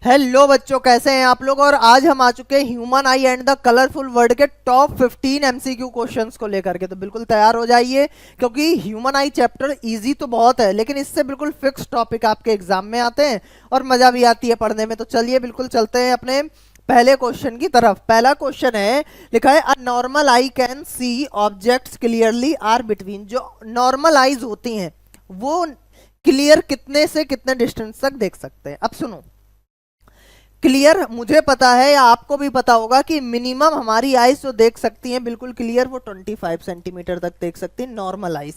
Hello बच्चों, कैसे हैं आप लोग। और आज हम आ चुके हैं human I and the colourful world के टॉप 15 एमसीक्यू क्वेश्चंस को लेकर के। तो बिल्कुल तैयार हो जाइए, क्योंकि ह्यूमन आई चैप्टर इजी तो बहुत है, लेकिन इससे बिल्कुल फिक्स टॉपिक आपके एग्जाम में आते हैं और मजा भी आती है पढ़ने में। तो चलिए बिल्कुल चलते हैं अपने पहले क्वेश्चन की तरफ। पहला क्वेश्चन है, लिखा है a normal eye can see objects clearly are between. जो नॉर्मल आईज होती हैं वो क्लियर कितने से कितने डिस्टेंस तक देख सकते हैं। अब सुनो, क्लियर मुझे पता है या आपको भी पता होगा कि मिनिमम हमारी आइज जो देख सकती हैं बिल्कुल क्लियर, वो 25 सेंटीमीटर तक देख सकती है नॉर्मल आइज,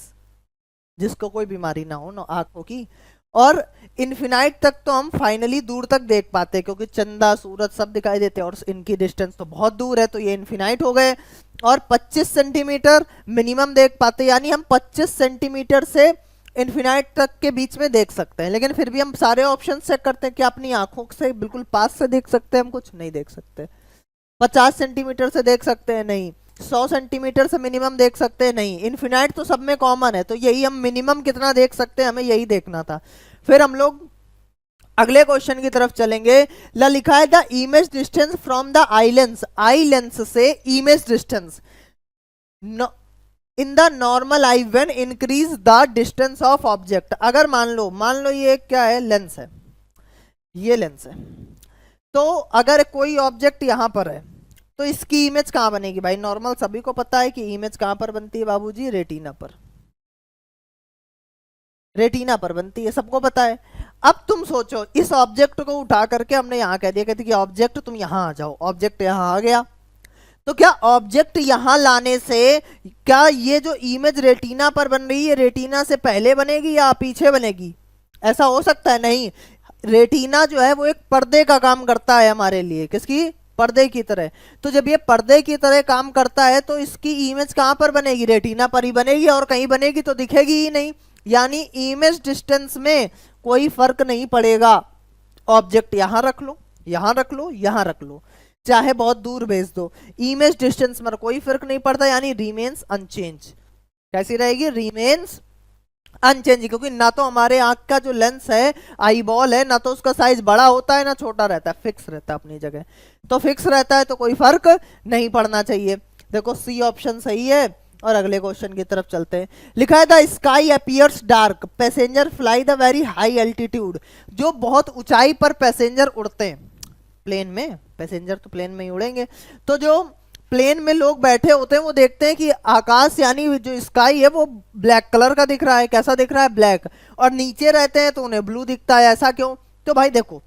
जिसको कोई बीमारी ना हो आंखों की। और इन्फिनाइट तक तो हम फाइनली दूर तक देख पाते हैं, क्योंकि चंदा सूरज सब दिखाई देते हैं और इनकी डिस्टेंस तो बहुत दूर है, तो ये इन्फिनाइट हो गए। और 25 सेंटीमीटर मिनिमम देख पाते, यानी हम 25 सेंटीमीटर से इन्फिनाइट तक के बीच में देख सकते हैं। लेकिन फिर भी हम सारे ऑप्शन चेक करते हैं कि अपनी आंखों से बिल्कुल पास से देख सकते हैं, हम कुछ नहीं देख सकते। 50 सेंटीमीटर से देख सकते हैं, नहीं। 100 सेंटीमीटर से मिनिमम देख सकते हैं, नहीं। इन्फिनाइट तो सब में कॉमन है, तो यही हम मिनिमम कितना देख सकते हैं, हमें यही देखना था। फिर हम लोग अगले क्वेश्चन की तरफ चलेंगे। लिखा है the image distance from the eye lens. Eye lens से image distance in the normal eye when increase the distance of object. अगर मान लो ये क्या है, लेंस है, ये लेंस है। तो अगर कोई ऑब्जेक्ट यहां पर है तो इसकी इमेज कहां बनेगी भाई। नॉर्मल सभी को पता है कि इमेज कहां पर बनती है बाबूजी, रेटिना पर। रेटिना पर बनती है, सबको पता है। अब तुम सोचो, इस ऑब्जेक्ट को उठा करके हमने यहां कह दिया, कहते कि ऑब्जेक्ट तुम यहां आ जाओ। ऑब्जेक्ट यहां आ गया, तो क्या ऑब्जेक्ट यहां लाने से क्या ये जो इमेज रेटिना पर बन रही है रेटिना से पहले बनेगी या पीछे बनेगी? ऐसा हो सकता है? नहीं। रेटिना जो है वो एक पर्दे का काम करता है हमारे लिए, किसकी? पर्दे की तरह। तो जब ये पर्दे की तरह काम करता है तो इसकी इमेज कहां पर बनेगी? रेटिना पर ही बनेगी, और कहीं बनेगी तो दिखेगी ही नहीं। यानी इमेज डिस्टेंस में कोई फर्क नहीं पड़ेगा। ऑब्जेक्ट यहां रख लो, यहां रख लो, यहां रख लो, चाहे बहुत दूर भेज दो, इमेज डिस्टेंस में कोई फर्क नहीं पड़ता, यानी रिमेन्स अनचेंज। कैसी रहेगी? Remains unchange. क्योंकि ना तो हमारे आंख का जो लेंस है, आई बॉल है, ना तो उसका साइज बड़ा होता है ना छोटा रहता है, फिक्स रहता है अपनी जगह। तो फिक्स रहता है तो कोई फर्क नहीं पड़ना चाहिए। देखो सी ऑप्शन सही है। और अगले क्वेश्चन की तरफ चलते हैं। लिखा है the sky appears dark, passenger fly the very high altitude. जो बहुत ऊंचाई पर पैसेंजर उड़ते हैं, प्लेन में पैसेंजर तो प्लेन में ही उड़ेंगे, तो जो प्लेन में लोग बैठे होते हैं वो देखते हैं कि आकाश यानी जो स्काई है वो ब्लैक कलर का दिख रहा है। कैसा दिख रहा है? ब्लैक। और नीचे रहते हैं तो उन्हें ब्लू दिखता है। ऐसा क्यों? तो भाई देखो,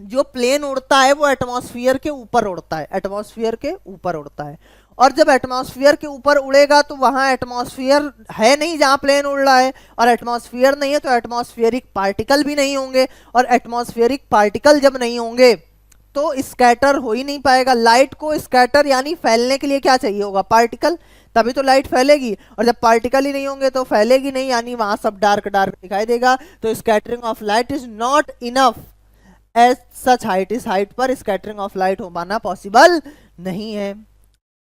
जो प्लेन उड़ता है वो एटमॉस्फेयर के ऊपर उड़ता है, एटमॉस्फेयर के ऊपर उड़ता है। और जब एटमॉस्फेयर के ऊपर उड़ेगा तो वहां एटमॉस्फेयर है नहीं जहां प्लेन उड़ रहा है, और एटमॉस्फेयर नहीं है तो एटमॉस्फेरिक पार्टिकल भी नहीं होंगे, और एटमॉस्फेरिक पार्टिकल जब नहीं होंगे तो स्कैटर हो ही नहीं पाएगा। लाइट को स्कैटर यानी फैलने के लिए क्या चाहिए होगा? पार्टिकल, तभी तो लाइट फैलेगी। और जब पार्टिकल ही नहीं होंगे तो फैलेगी नहीं, यानी वहां सब डार्क डार्क दिखाई देगा। तो scattering of light is not enough as such height. इस हाइट पर स्कैटरिंग ऑफ लाइट हो पाना पॉसिबल नहीं है।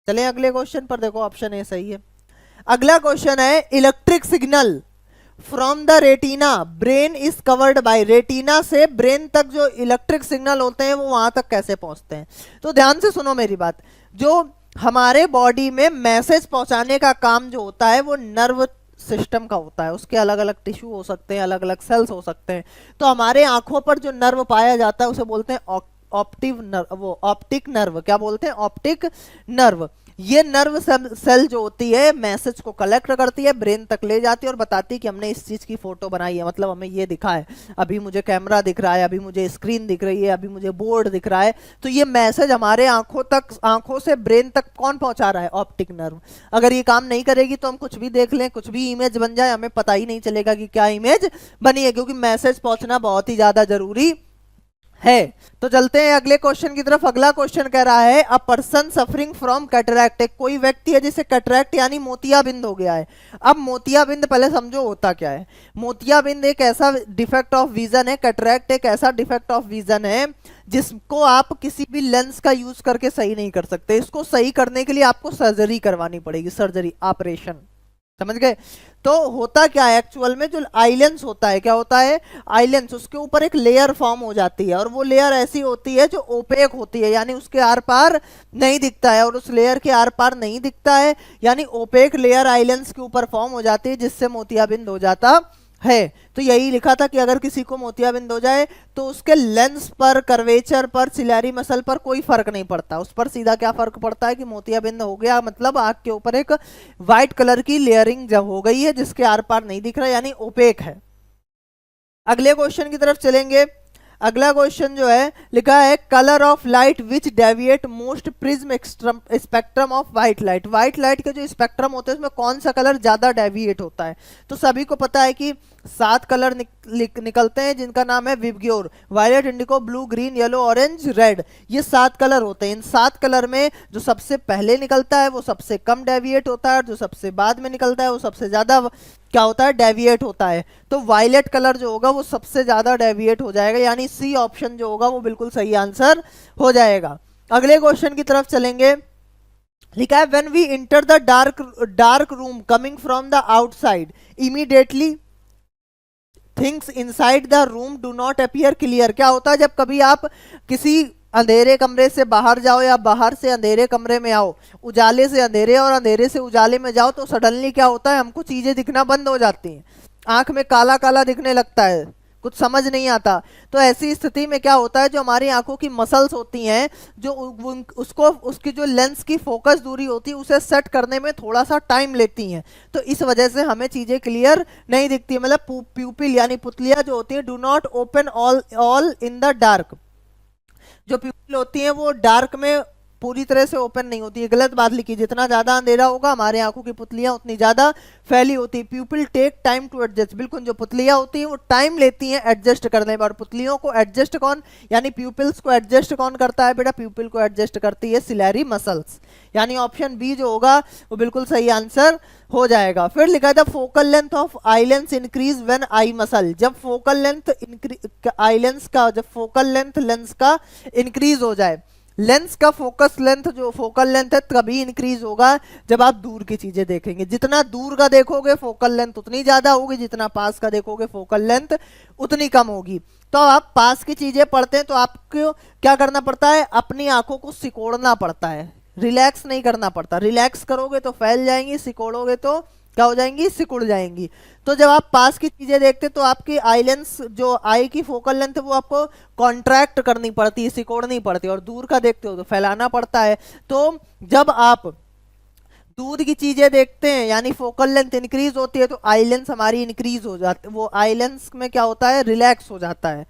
चले अगले क्वेश्चन पर। देखो ऑप्शन ए सही है। अगला क्वेश्चन है electric signal from the retina brain is covered by. Retina से ब्रेन तक जो इलेक्ट्रिक सिग्नल होते हैं वो वहां तक कैसे पहुंचते हैं? तो ध्यान से सुनो मेरी बात। जो हमारे बॉडी में मैसेज पहुंचाने का काम जो होता है वो नर्व सिस्टम का होता है। उसके अलग अलग टिश्यू हो सकते हैं, अलग अलग सेल्स हो सकते हैं। तो हमारे आंखों पर जो नर्व पाया जाता है उसे बोलते हैं ऑप्टिक नर्व। वो ऑप्टिक नर्व, क्या बोलते हैं? Optic nerve. ये नर्व सेल जो होती है मैसेज को कलेक्ट करती है, ब्रेन तक ले जाती है और बताती है कि हमने इस चीज की फोटो बनाई है, मतलब हमें ये दिखा है, अभी मुझे कैमरा दिख रहा है, अभी मुझे स्क्रीन दिख रही है, अभी मुझे बोर्ड दिख रहा है। तो ये मैसेज हमारे आंखों से ब्रेन तक कौन पहुंचा रहा है? Optic nerve. अगर ये काम नहीं करेगी तो हम कुछ भी देख लें, कुछ भी इमेज बन जाए, हमें पता ही नहीं चलेगा कि क्या इमेज बनी है, क्योंकि मैसेज पहुंचना बहुत ही ज्यादा जरूरी है। तो चलते हैं अगले क्वेश्चन की तरफ। अगला क्वेश्चन कह रहा है a person suffering from cataract. एक कोई व्यक्ति है जिसे कैटरैक्ट यानी मोतियाबिंद हो गया है। अब मोतियाबिंद पहले समझो होता क्या है। मोतियाबिंद एक ऐसा डिफेक्ट ऑफ विजन है, कैटरैक्ट एक ऐसा डिफेक्ट ऑफ विजन है जिसको आप किसी भी लेंस का यूज करके सही नहीं कर सकते। इसको सही करने के लिए आपको सर्जरी करवानी पड़ेगी, सर्जरी, ऑपरेशन। समझ गए। तो होता क्या है एक्चुअल में, जो आई लेंस होता है, क्या होता है, आई लेंस, उसके ऊपर एक लेयर फॉर्म हो जाती है और वो लेयर ऐसी होती है जो ओपेक होती है, यानी उसके आर पार नहीं दिखता है, और उस लेयर के आर पार नहीं दिखता है, यानी ओपेक लेयर आई लेंस के ऊपर फॉर्म हो जाती है, जिससे मोतियाबिंद हो जाता है। तो यही लिखा था कि अगर किसी को मोतियाबिंद हो जाए तो उसके लेंस पर, कर्वेचर पर, सिलेरी मसल पर कोई फर्क नहीं पड़ता, उस पर सीधा क्या फर्क पड़ता है कि मोतियाबिंद हो गया, मतलब आंख के ऊपर एक व्हाइट कलर की लेयरिंग जब हो गई है जिसके आर पार नहीं दिख रहा, यानी ओपेक है। अगले क्वेश्चन की तरफ चलेंगे। अगला क्वेश्चन जो है लिखा है colour of light which deviate most prism spectrum of white light. White light के जो स्पेक्ट्रम होते हैं उसमें कौन सा कलर ज्यादा डेविएट होता है। तो सभी को पता है कि 7 कलर निकलते हैं जिनका नाम है VIBGYOR, violet, indigo, blue, green, yellow, orange, red. ये 7 कलर होते हैं। इन 7 कलर में जो सबसे पहले निकलता है वो सबसे कम डेविएट होता है, और जो सबसे बाद में निकलता है वो सबसे ज्यादा क्या होता है, डेविएट होता है। तो वायलेट कलर जो होगा वो सबसे ज्यादा डेविएट हो जाएगा, यानी सी ऑप्शन जो होगा वो बिल्कुल सही आंसर हो जाएगा। अगले क्वेश्चन की तरफ चलेंगे। लिखा है when we enter the dark room coming from the outside immediately things inside the room do not appear clear. क्या होता है जब कभी आप किसी अंधेरे कमरे से बाहर जाओ या बाहर से अंधेरे कमरे में आओ, उजाले से अंधेरे और अंधेरे से उजाले में जाओ, तो सडनली क्या होता है, हमको चीजें दिखना बंद हो जाती हैं, आंख में काला काला दिखने लगता है, कुछ समझ नहीं आता। तो ऐसी स्थिति में क्या होता है, जो हमारी आंखों की मसल्स होती हैं, जो उसको उसकी जो लेंस की फोकस दूरी होती है उसे सेट करने में थोड़ा सा टाइम लेती हैं, तो इस वजह से हमें चीजें क्लियर नहीं दिखती। मतलब प्यूपिल यानी पुतलियां जो होती है do not open all in the dark. जो प्यूपिल होती है वो डार्क में पूरी तरह से ओपन नहीं होती है, गलत बात लिखी। जितना ज्यादा अंधेरा होगा हमारे आंखों की पुतलियां उतनी ज्यादा फैली होती है। Pupil take time to adjust. बिल्कुल, जो पुतलियां होती हैं वो टाइम लेती हैं एडजस्ट करने में, और पुतलियों को एडजस्ट कौन, यानी प्यूपिल्स को एडजस्ट कौन करता है बेटा, प्यूपिल को एडजस्ट करती है सिलेरी मसल्स, यानी ऑप्शन बी जो होगा वो बिल्कुल सही आंसर हो जाएगा। फिर लिखा था focal length of eye lens increase when I muscle. जब फोकल लेंथ आई लेंस का, जब फोकल लेंथ लेंस का इंक्रीज हो जाए, लेंस का फोकस लेंथ जो फोकल लेंथ है तभी इंक्रीज होगा जब आप दूर की चीजें देखेंगे। जितना दूर का देखोगे फोकल लेंथ उतनी ज्यादा होगी, जितना पास का देखोगे फोकल लेंथ उतनी कम होगी। तो आप पास की चीजें पढ़ते हैं तो आपको क्या करना पड़ता है, अपनी आंखों को सिकोड़ना पड़ता है, रिलैक्स नहीं करना पड़ता। रिलैक्स करोगे तो फैल जाएंगी, सिकोड़ोगे तो क्या हो जाएंगी, सिकुड़ जाएंगी। तो जब आप पास की चीजें देखते तो आपकी आई लेंस जो आई की फोकल लेंथ है वो आपको कॉन्ट्रैक्ट करनी पड़ती है, सिकोड़नी पड़ती है, और दूर का देखते हो तो फैलाना पड़ता है। तो जब आप दूर की चीजें देखते हैं यानी फोकल लेंथ इंक्रीज होती है तो आई लेंस हमारी इंक्रीज हो जाती है, वो आई लेंस में क्या होता है, रिलैक्स हो जाता है,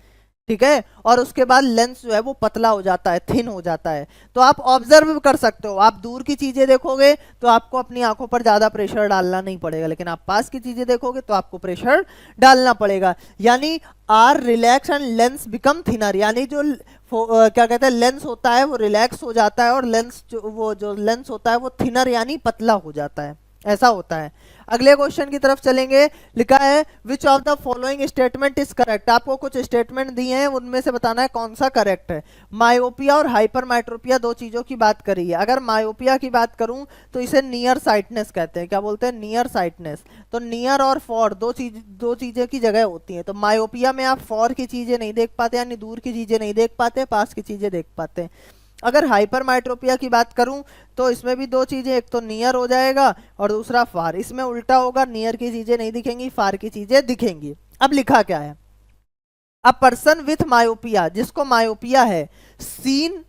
ठीक है, और उसके बाद लेंस जो है वो पतला हो जाता है, थिन हो जाता है। तो आप ऑब्जर्व कर सकते हो, आप दूर की चीजें देखोगे तो आपको अपनी आंखों पर ज्यादा प्रेशर डालना नहीं पड़ेगा, लेकिन आप पास की चीजें देखोगे तो आपको प्रेशर डालना पड़ेगा। यानी are relax and lens become thinner, यानी जो क्या कहते हैं लेंस होता है वो रिलैक्स हो जाता है और लेंस जो लेंस होता है वो थिनर यानी पतला हो जाता है, ऐसा होता है। अगले क्वेश्चन की तरफ चलेंगे। लिखा है which of the following statement is correct. आपको कुछ स्टेटमेंट दिए हैं उनमें से बताना है कौन सा करेक्ट है। मायोपिया और हाइपरमेट्रोपिया दो चीजों की बात करी है। अगर मायोपिया की बात करूं तो इसे नियर साइटनेस कहते हैं। क्या बोलते हैं, नियर साइटनेस। तो नियर और फॉर दो चीजें की जगह होती है। तो मायोपिया में आप फॉर की चीजें नहीं देख पाते, यानी दूर की चीजें नहीं देख पाते, पास की चीजें देख पाते हैं। अगर हाइपरमेट्रोपिया की बात करूं तो इसमें भी दो चीजें, एक तो नियर हो जाएगा और दूसरा फार। इसमें उल्टा होगा, नियर की चीजें नहीं दिखेंगी, फार की चीजें दिखेंगी। अब लिखा क्या है, अ पर्सन विथ मायोपिया, जिसको मायोपिया है, सीन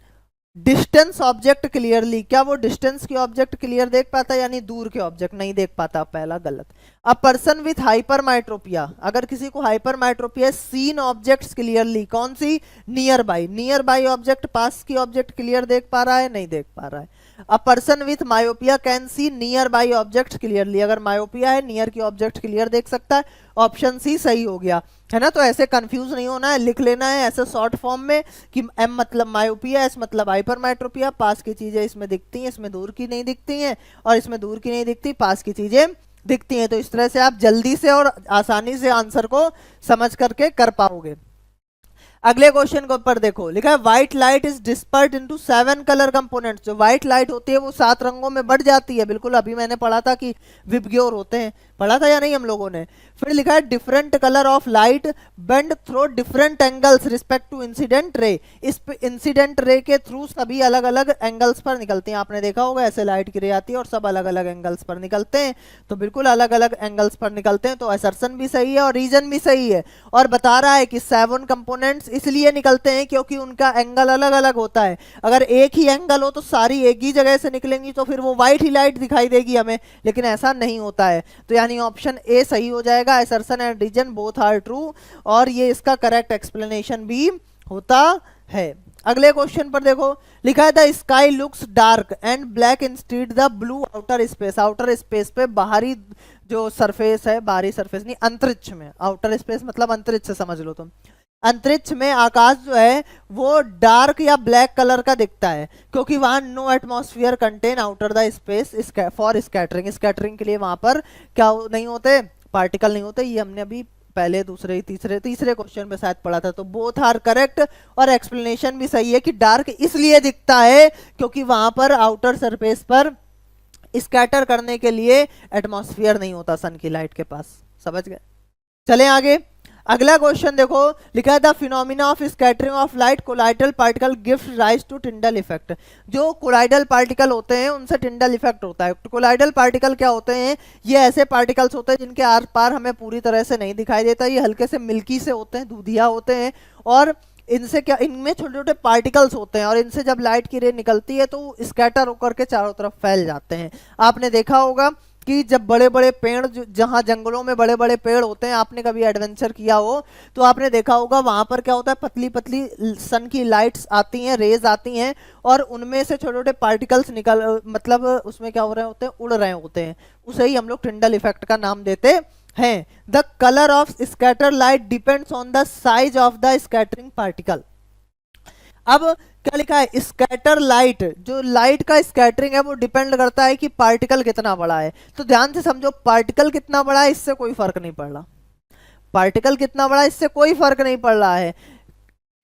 डिस्टेंस ऑब्जेक्ट क्लियरली। क्या वो डिस्टेंस के ऑब्जेक्ट क्लियर देख पाता है, यानी दूर के ऑब्जेक्ट नहीं देख पाता, पहला गलत। अ पर्सन विथ हाइपरमेट्रोपिया, अगर किसी को हाइपरमेट्रोपिया, सीन ऑब्जेक्ट्स क्लियरली, कौन सी, nearby. Nearby object, पास की ऑब्जेक्ट क्लियर देख पा रहा है, नहीं देख पा रहा है। A person with myopia can see nearby object clearly, अगर मायोपिया है नियर की ऑब्जेक्ट क्लियर देख सकता है, ऑप्शन सी सही हो गया, है ना। तो ऐसे कंफ्यूज नहीं होना है, लिख लेना है ऐसे शॉर्ट फॉर्म में कि एम मतलब मायोपिया, एस मतलब हाइपरमेट्रोपिया, पास की चीजें इसमें दिखती हैं, इसमें दूर की नहीं दिखती हैं, और इसमें दूर की नहीं दिखती, पास की चीजें दिखती हैं। तो इस तरह से आप जल्दी से और आसानी से आंसर को समझ करके कर पाओगे। अगले क्वेश्चन के ऊपर देखो, लिखा है white light is dispersed into 7 colour components. जो व्हाइट लाइट होती है वो 7 रंगों में बढ़ जाती है। बिल्कुल अभी मैंने पढ़ा था कि विबग्योर होते हैं, पढ़ा था या नहीं हम लोगों ने। फिर लिखा है different colour of light bend through different angles respect to incident ray. इस इंसिडेंट रे के थ्रू सभी अलग अलग एंगल्स पर निकलती हैं। आपने देखा होगा ऐसे लाइट की रे आती है और सब अलग अलग एंगल्स पर निकलते हैं। तो बिल्कुल अलग अलग एंगल्स पर निकलते हैं, तो असर्शन भी सही है और रीजन भी सही है। और बता रहा है कि 7 कंपोनेंट्स इसलिए निकलते हैं क्योंकि उनका एंगल अलग अलग होता है। अगर एक ही एंगल हो तो सारी एक ही जगह से निकलेंगी, तो फिर वो व्हाइट ही लाइट दिखाई देगी हमें, लेकिन ऐसा नहीं होता है। तो यानी ऑप्शन ए सही हो जाएगा। Assertion and reason both are true, और ये इसका करेक्ट एक्सप्लेनेशन भी होता है। अगले क्वेश्चन पर देखो, लिखा है the sky looks dark and black instead the blue outer space. Outer space पे बाहरी जो सरफेस है, बाहरी सरफेस नहीं, अंतरिक्ष में, आउटर स्पेस मतलब अंतरिक्ष समझ लो तुम। अंतरिक्ष में आकाश जो है वो डार्क या ब्लैक कलर का दिखता है क्योंकि वहां no atmosphere contain outer the space for scattering. Scattering के लिए वहां पर क्या नहीं होते, पार्टिकल नहीं होते। ये हमने अभी पहले दूसरे तीसरे क्वेश्चन पे शायद पढ़ा था। तो बोथ आर करेक्ट, और एक्सप्लेनेशन भी सही है कि डार्क इसलिए दिखता है क्योंकि वहां पर आउटर सरफेस पर स्कैटर करने के लिए एटमॉस्फेयर नहीं होता सन की लाइट के पास। समझ गए? चलें आगे। अगला क्वेश्चन देखो, लिखा है the phenomena of scattering of light colloidal particle gives rise to Tyndall effect. जो कोलाइडल पार्टिकल होते हैं उनसे टिंडल इफेक्ट होता है। कोलाइडल पार्टिकल क्या होते हैं? ये ऐसे पार्टिकल्स होते हैं जिनके आर पार हमें पूरी तरह से नहीं दिखाई देता। ये हल्के से मिल्की से होते हैं, दूधिया होते हैं, और इनसे क्या, इनमें छोटे छोटे पार्टिकल्स होते हैं, और इनसे जब लाइट की रे निकलती है तो स्कैटर होकर के चारों तरफ फैल जाते हैं। आपने देखा होगा कि जब बड़े बड़े पेड़, जहां जंगलों में बड़े बड़े पेड़ होते हैं, आपने कभी एडवेंचर किया हो तो आपने देखा होगा वहां पर क्या होता है, पतली पतली सन की लाइट्स आती हैं, रेज आती हैं, और उनमें से छोटे छोटे पार्टिकल्स निकल, मतलब उसमें क्या हो रहे होते हैं, उड़ रहे होते हैं। उसे ही हम लोग टिंडल इफेक्ट का नाम देते हैं। The colour of scatter light depends on the size of the scattering particle. अब क्या लिखा है, स्कैटर लाइट, जो लाइट का स्कैटरिंग है वो डिपेंड करता है कि पार्टिकल कितना बड़ा है। तो ध्यान से समझो, पार्टिकल कितना बड़ा है इससे कोई फर्क नहीं पड़ रहा। पार्टिकल कितना बड़ा है इससे कोई फर्क नहीं पड़ रहा है।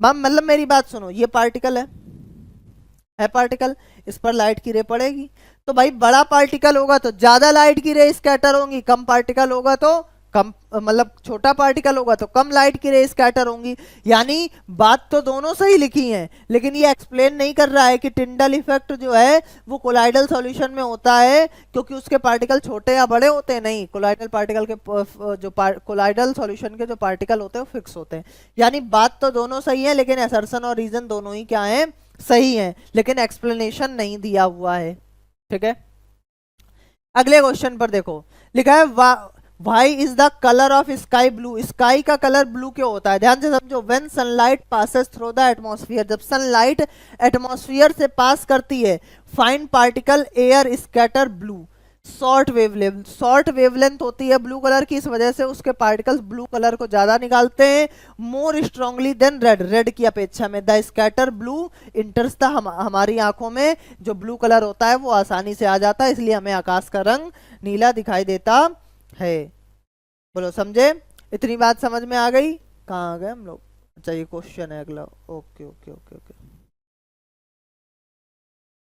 मतलब मेरी बात सुनो, ये पार्टिकल है पार्टिकल, इस पर लाइट की रे पड़ेगी। तो भाई बड़ा पार्टिकल होगा तो ज्यादा लाइट की रे स्कैटर होंगी, कम पार्टिकल होगा तो कम, मतलब छोटा पार्टिकल होगा तो कम लाइट की रे स्कैटर होंगी। यानी बात तो दोनों सही लिखी है, लेकिन ये एक्सप्लेन नहीं कर रहा है कि टिंडल इफेक्ट जो है वो कोलाइडल सॉल्यूशन में होता है क्योंकि उसके पार्टिकल छोटे या बड़े होते हैं। नहीं, कोलाइडल पार्टिकल के जो कोलाइडल सॉल्यूशन के जो पार्टिकल होते हैं वो फिक्स होते हैं। यानी बात तो दोनों सही है, लेकिन असर्शन और रीजन दोनों ही क्या है, सही है, लेकिन एक्सप्लेनेशन नहीं दिया हुआ है। ठीक है, अगले क्वेश्चन पर देखो, लिखा है why is the colour of sky blue. Sky का कलर ब्लू क्यों होता है? ध्यान से समझो, when sunlight passes through the atmosphere, जब सनलाइट एटमॉस्फेयर से पास करती है, fine particle air scatter blue. Short wavelength होती है ब्लू कलर की, इस वजह से उसके पार्टिकल्स ब्लू कलर को ज्यादा निकालते हैं, मोर स्ट्रांगली देन रेड की अपेक्षा में। द स्कैटर ब्लू इंटर्स द, हमारी आंखों में जो ब्लू कलर होता है वो आसानी से आ जाता है, इसलिए हमें आकाश का रंग नीला दिखाई देता है। बोलो समझे? इतनी बात समझ में आ गई? कहाँ आ गए हम लोग? अच्छा ये क्वेश्चन है अगला। ओके ओके ओके ओके,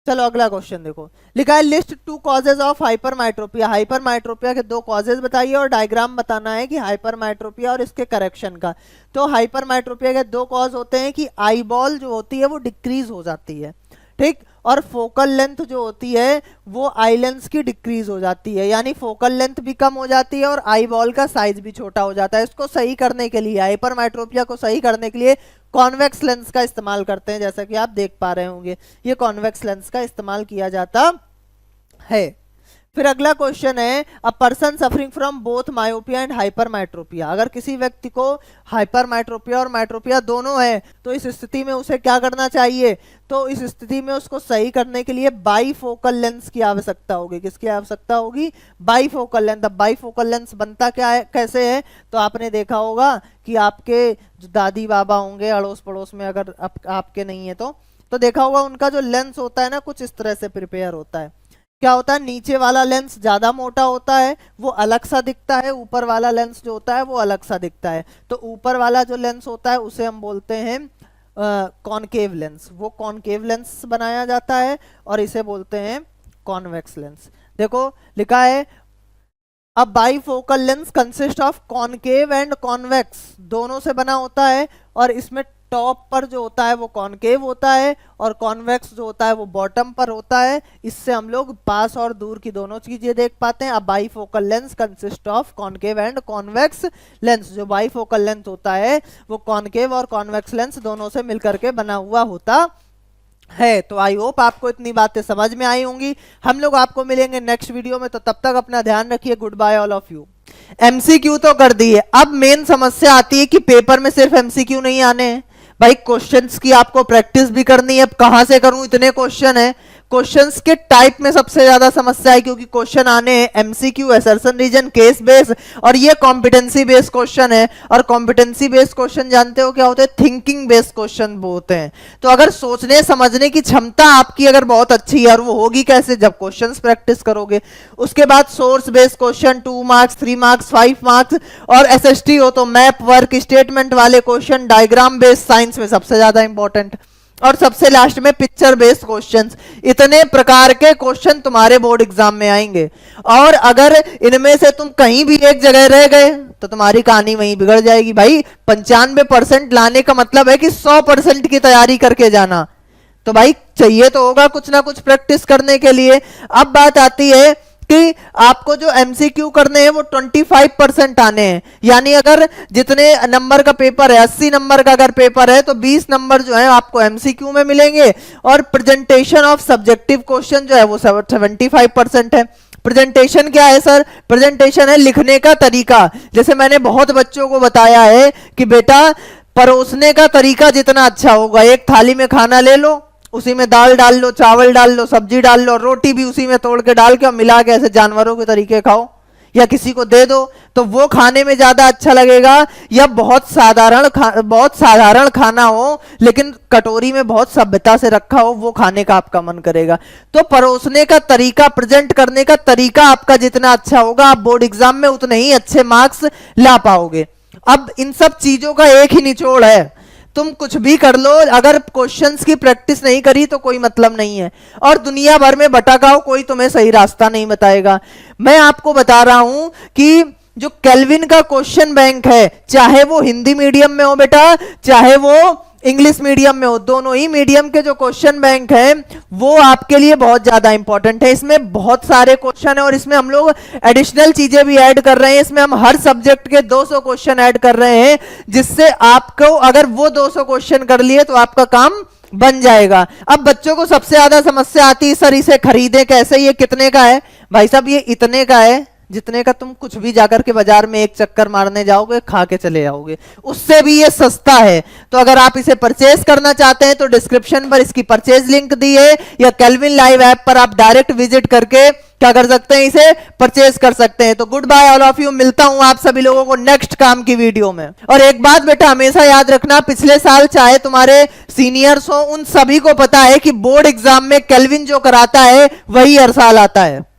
चलो अगला क्वेश्चन देखो, लिखा है लिस्ट 2 कॉजेज ऑफ हाइपरमाइट्रोपिया। हाइपरमाइट्रोपिया के 2 कॉजेज बताइए और डायग्राम बताना है कि हाइपरमाइट्रोपिया और इसके करेक्शन का। तो हाइपरमाइट्रोपिया के 2 कॉज होते हैं कि आई बॉल जो होती है वो डिक्रीज हो जाती है, ठीक, और फोकल लेंथ जो होती है वो आई लेंस की डिक्रीज हो जाती है। यानी फोकल लेंथ भी कम हो जाती है और आई बॉल का साइज भी छोटा हो जाता है। इसको सही करने के लिए, हाइपरमाइट्रोपिया को सही करने के लिए कॉन्वेक्स लेंस का इस्तेमाल करते हैं, जैसा कि आप देख पा रहे होंगे ये कॉन्वेक्स लेंस का इस्तेमाल किया जाता है। फिर अगला क्वेश्चन है, a person suffering from both myopia and hypermetropia. अगर किसी व्यक्ति को हाइपरमाइट्रोपिया और माइट्रोपिया दोनों है तो इस स्थिति में उसे क्या करना चाहिए? तो इस स्थिति में उसको सही करने के लिए बाईफोकल लेंस की आवश्यकता होगी। किसकी आवश्यकता होगी? Bifocal lens. अब बाईफोकल लेंस बनता क्या है, कैसे है? तो आपने देखा होगा कि आपके जो दादी बाबा होंगे अड़ोस पड़ोस में, अगर आपके नहीं है तो देखा होगा उनका जो लेंस होता है ना कुछ इस तरह से प्रिपेयर होता है। क्या होता है, नीचे वाला लेंस ज्यादा मोटा होता है, वो अलग सा दिखता है, ऊपर वाला लेंस जो होता है वो अलग सा दिखता है। तो ऊपर वाला जो लेंस होता है उसे हम बोलते हैं कॉनकेव लेंस, वो कॉनकेव लेंस बनाया जाता है, और इसे बोलते हैं कॉन्वेक्स लेंस। देखो लिखा है अब bifocal lens consist of concave and convex, दोनों से बना होता है, और इसमें टॉप पर जो होता है वो कॉनकेव होता है और कॉन्वेक्स जो होता है वो बॉटम पर होता है। इससे हम लोग पास और दूर की दोनों चीजें देख पाते हैं। अब bifocal lens consist of concave and convex lens, जो बाईफोकल लेंस होता है वो कॉनकेव और कॉन्वेक्स लेंस दोनों से मिलकर के बना हुआ होता है। तो आई होप आपको इतनी बातें समझ में आई होंगी। हम लोग आपको मिलेंगे नेक्स्ट वीडियो में, तो तब तक अपना ध्यान रखिए। Good bye all of you. MCQ तो कर दिए, अब मेन समस्या आती है कि पेपर में सिर्फ एमसीक्यू नहीं आने हैं भाई, क्वेश्चंस की आपको प्रैक्टिस भी करनी है। अब कहां से करूं, इतने क्वेश्चन है। क्वेश्चंस के टाइप में सबसे ज्यादा समस्या है, क्योंकि क्वेश्चन आने हैं MCQ, assertion reason, case base, और ये कॉम्पिटेंसी बेस्ड क्वेश्चन है। और कॉम्पिटेंसी बेस्ड क्वेश्चन जानते हो क्या होते हैं, थिंकिंग बेस्ड क्वेश्चन होते हैं। तो अगर सोचने समझने की क्षमता आपकी अगर बहुत अच्छी है, और वो होगी कैसे, जब क्वेश्चंस प्रैक्टिस करोगे। उसके बाद source based question 2 marks, 3 marks, 5 marks, और एसएसटी हो तो मैप, वर्क, स्टेटमेंट वाले क्वेश्चन, डायग्राम बेस्ड साइंस में सबसे ज्यादा इंपॉर्टेंट, और सबसे लास्ट में पिक्चर बेस्ड क्वेश्चंस। इतने प्रकार के क्वेश्चन तुम्हारे बोर्ड एग्जाम में आएंगे, और अगर इनमें से तुम कहीं भी एक जगह रह गए तो तुम्हारी कहानी वहीं बिगड़ जाएगी भाई। 95% लाने का मतलब है कि 100% की तैयारी करके जाना। तो भाई चाहिए तो होगा कुछ ना कुछ प्रैक्टिस करने के लिए। अब बात आती है कि आपको जो एमसीक्यू करने हैं वो 25% आने हैं, यानी अगर जितने नंबर का पेपर है, 80 नंबर का अगर पेपर है, तो 20 नंबर जो है आपको एमसीक्यू में मिलेंगे, और प्रेजेंटेशन ऑफ सब्जेक्टिव क्वेश्चन जो है वो 75% है। प्रेजेंटेशन क्या है सर, प्रेजेंटेशन है लिखने का तरीका। जैसे मैंने बहुत बच्चों को बताया है कि बेटा परोसने का तरीका जितना अच्छा होगा, एक थाली में खाना ले लो, उसी में दाल डाल लो, चावल डाल लो, सब्जी डाल लो, रोटी भी उसी में तोड़ के डाल के और मिला के ऐसे जानवरों के तरीके खाओ, या किसी को दे दो तो वो खाने में ज्यादा अच्छा लगेगा। या बहुत साधारण खाना हो लेकिन कटोरी में बहुत सभ्यता से रखा हो, वो खाने का आपका मन करेगा। तो परोसने का तरीका, प्रेजेंट करने का तरीका आपका जितना अच्छा होगा, आप बोर्ड एग्जाम में उतने ही अच्छे मार्क्स ला पाओगे। अब इन सब चीजों का एक ही निचोड़ है, तुम कुछ भी कर लो, अगर क्वेश्चंस की प्रैक्टिस नहीं करी तो कोई मतलब नहीं है, और दुनिया भर में भटकाओ, कोई तुम्हें सही रास्ता नहीं बताएगा। मैं आपको बता रहा हूं कि जो केल्विन का क्वेश्चन बैंक है, चाहे वो हिंदी मीडियम में हो बेटा, चाहे वो इंग्लिश मीडियम में हो, दोनों ही मीडियम के जो क्वेश्चन बैंक है वो आपके लिए बहुत ज्यादा इंपॉर्टेंट है। इसमें बहुत सारे क्वेश्चन है, और इसमें हम लोग एडिशनल चीजें भी ऐड कर रहे हैं। इसमें हम हर सब्जेक्ट के 200 क्वेश्चन ऐड कर रहे हैं, जिससे आपको अगर वो 200 क्वेश्चन कर लिए तो आपका काम बन जाएगा। अब बच्चों को सबसे ज्यादा समस्या आती है, सर इसे खरीदे कैसे, ये कितने का है। भाई साहब ये इतने का है जितने का तुम कुछ भी जाकर के बाजार में एक चक्कर मारने जाओगे, खा के चले जाओगे, उससे भी ये सस्ता है। तो अगर आप इसे परचेज करना चाहते हैं तो डिस्क्रिप्शन पर इसकी परचेज लिंक दी है, या केल्विन लाइव ऐप पर आप डायरेक्ट विजिट करके क्या कर सकते हैं, इसे परचेज कर सकते हैं। तो good bye all of you, मिलता हूं आप सभी लोगों को नेक्स्ट काम की वीडियो में। और एक बात बेटा हमेशा याद रखना, पिछले साल चाहे तुम्हारे सीनियर्स हो, उन सभी को पता है कि बोर्ड एग्जाम में केल्विन जो कराता है वही हर साल आता है।